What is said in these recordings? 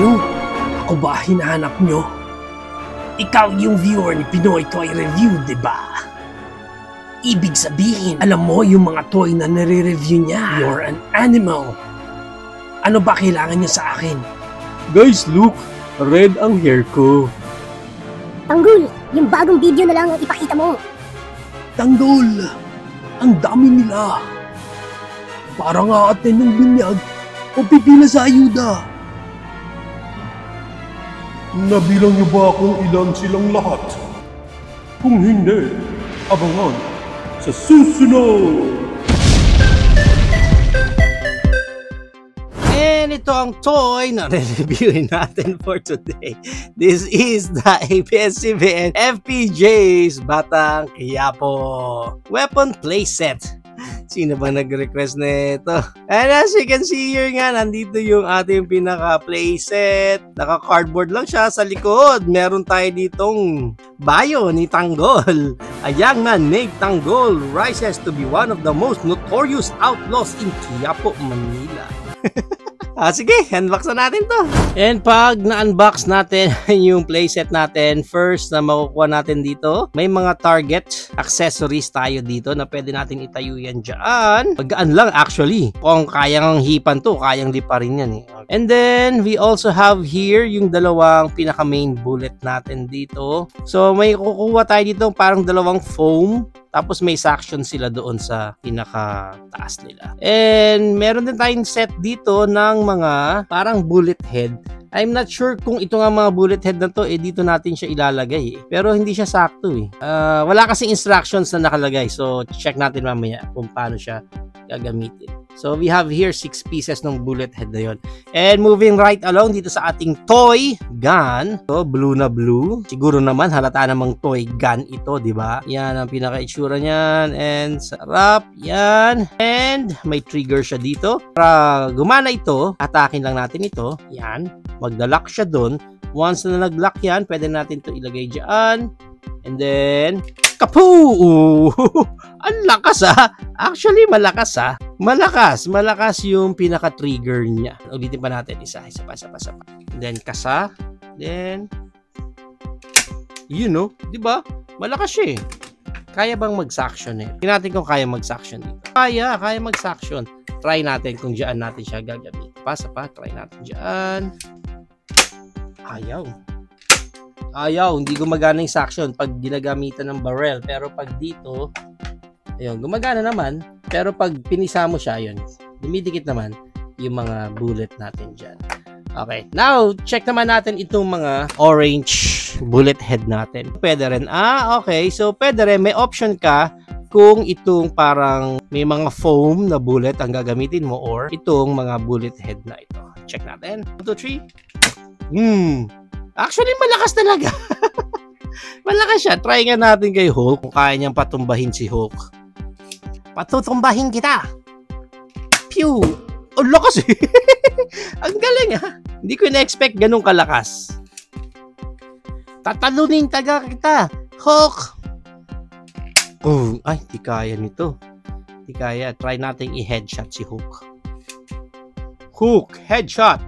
kayo? Ako ba hinahanap nyo? Ikaw yung viewer ni Pinoy Toy Review, diba? Ibig sabihin, alam mo yung mga toy na nare-review niya. You're an animal. Ano ba kailangan niya sa akin? Guys, look! Red ang hair ko. Tanggol, yung bagong video na lang ang ipakita mo. Tanggol! Ang dami nila. Parang aaten ng binyag o pipila sa ayuda. Nabilang niyo ba kung ilan silang lahat? Kung hindi, abangan sa susunod! And ito ang toy na re-reviewin natin for today. This is the ABS-CBN FPJ's Batang Quiapo Weapon Playset. Sino ba nag-request na ito? And as you can see here nga, nandito yung ating pinaka-playset. Naka-cardboard lang siya sa likod. Meron tayo ditong bio ni Tanggol. A young man named Tanggol rises to be one of the most notorious outlaws in Quiapo, Manila. Sige, unbox na natin to. And pag na-unbox natin yung playset natin, first na makukuha natin dito, may mga target accessories tayo dito na pwede natin itayo yan dyan. Magaan lang actually. Kung kayang hipan to, kayang liparin yan eh. And then, we also have here yung dalawang pinaka-main bullet natin dito. So, may kukuha tayo dito parang dalawang foam. Tapos may suction sila doon sa pinaka-taas nila. And meron din tayong set dito ng mga parang bullet head. I'm not sure kung ito nga mga bullet head na to, dito natin siya ilalagay eh. Pero hindi siya sakto eh. Wala kasing instructions na nakalagay. So, check natin mamaya kung paano siya gagamitin. So, we have here 6 pieces ng bullet head na yun. And moving right along dito sa ating toy gun. So, blue na blue. Siguro naman, halata namang toy gun ito, di ba? Yan ang pinaka-itsura niyan. And sarap. Yan. And may trigger siya dito. Para gumana ito, atakin lang natin ito. Yan. Magda-lock siya doon. Once na nag-lock yan, pwede natin ito ilagay dyan. And then, kapoo! Ang lakas ah! Actually, malakas ah. Malakas yung pinaka-trigger niya. Ulitin pa natin. Isa pa. And then, kasa. Then, you know, di ba? Malakas siya eh. Kaya bang mag-suction eh? Tingnan natin kung kaya mag-suction dito. Kaya mag-suction. Try natin kung dyan natin siya gagamit. Pasa pa, try natin dyan. Ayaw, hindi gumagana yung suction pag ginagamitan ng barrel. Pero pag dito, ayun, gumagana naman. Pero pag pinisa mo siya, yun, dumidikit naman yung mga bullet natin dyan. Okay, now, check naman natin itong mga orange bullet head natin. Pwede rin, okay, so pwede rin, may option ka kung itong parang may mga foam na bullet ang gagamitin mo or itong mga bullet head na ito. Check natin. 1, 2, 3. Actually, malakas talaga. Malakas siya. Try nga natin kay Hulk kung kaya niyang patumbahin si Hulk. Patutumbahin kita. Pew! Oh, lakas eh. Ang galing ah. Hindi ko na-expect ganun kalakas. Tatalunin taga kita. Hulk! Oh, ay, di kaya nito. Di kaya. Try natin i-headshot si Hulk. Hulk, headshot!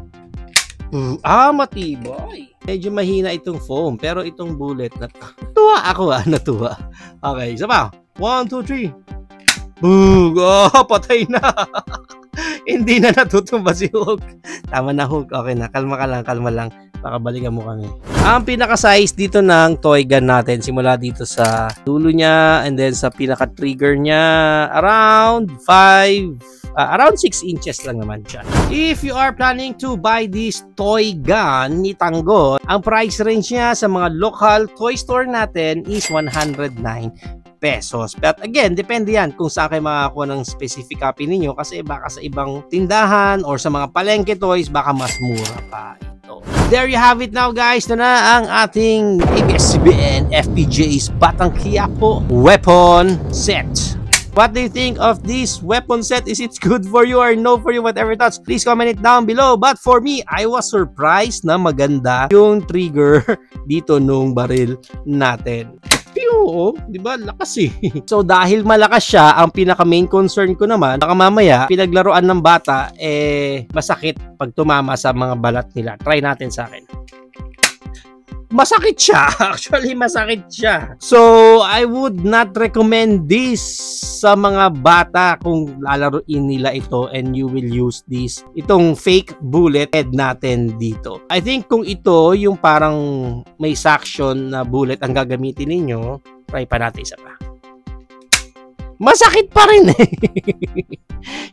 Matibay. Medyo mahina itong foam, pero itong bullet, natuwa ako natuwa. Okay, isa pa. 1, 2, 3. Boom! Patay na. Hindi na natutumba si Hulk. Tama na Hulk. Okay na, kalma lang. Pakabalikan mo kami. Ang pinaka-size dito ng toy gun natin, simula dito sa dulo niya and then sa pinaka-trigger niya, around 6 inches lang naman siya. If you are planning to buy this toy gun ni Tanggol, ang price range niya sa mga local toy store natin is 109 pesos. But again, depende yan kung saan kayo makakuha ng specific copy ninyo kasi baka sa ibang tindahan or sa mga palengke toys, baka mas mura pa ito. There you have it now guys. Ito na ang ating ABS-CBN FPJ's Batang Quiapo Weapon Set. What do you think of this weapon set? Is it good for you or no for you? Whatever thoughts, please comment it down below. But for me, I was surprised na maganda yung trigger dito nung baril natin. Pew! oo, di ba? Lakas eh. So dahil malakas siya, ang pinaka main concern ko naman, baka mamaya pinaglaruan ng bata, masakit pag tumama sa mga balat nila. Try natin sa akin. Masakit siya. Actually, masakit siya. So, I would not recommend this sa mga bata kung lalaruin nila ito and you will use this. Itong fake bullet head natin dito. I think kung ito, yung parang may suction na bullet ang gagamitin ninyo, try pa natin isa pa. Masakit pa rin eh.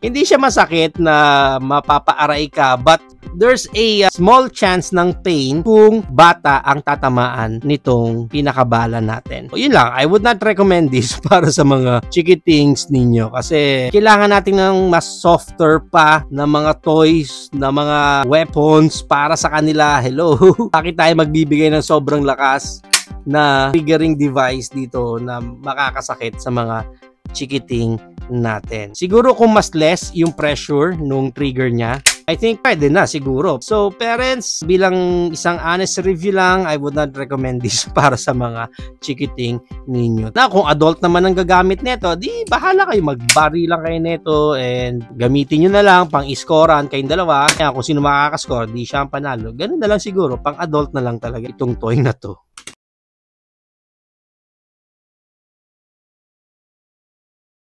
Hindi siya masakit na mapapaaray ka, but there's a small chance ng pain kung bata ang tatamaan nitong pinakabala natin. So, yun lang, I would not recommend this para sa mga chikitings ninyo kasi kailangan natin ng mas softer pa na mga toys, na mga weapons para sa kanila. Hello? Bakit tayo magbibigay ng sobrang lakas na triggering device dito na makakasakit sa mga chikiting natin? Siguro kung mas less yung pressure nung trigger niya, I think pwede na siguro. So parents, bilang isang honest review lang, I would not recommend this para sa mga chikiting ninyo. Na kung adult naman ang gagamit nito, di bahala kayo, magbari lang kayo nito and gamitin nyo na lang pang iskoran kayong dalawa. Kaya kung sino makakascore, di siya ang panalo. Ganun na lang siguro, pang adult na lang talaga itong toy na to.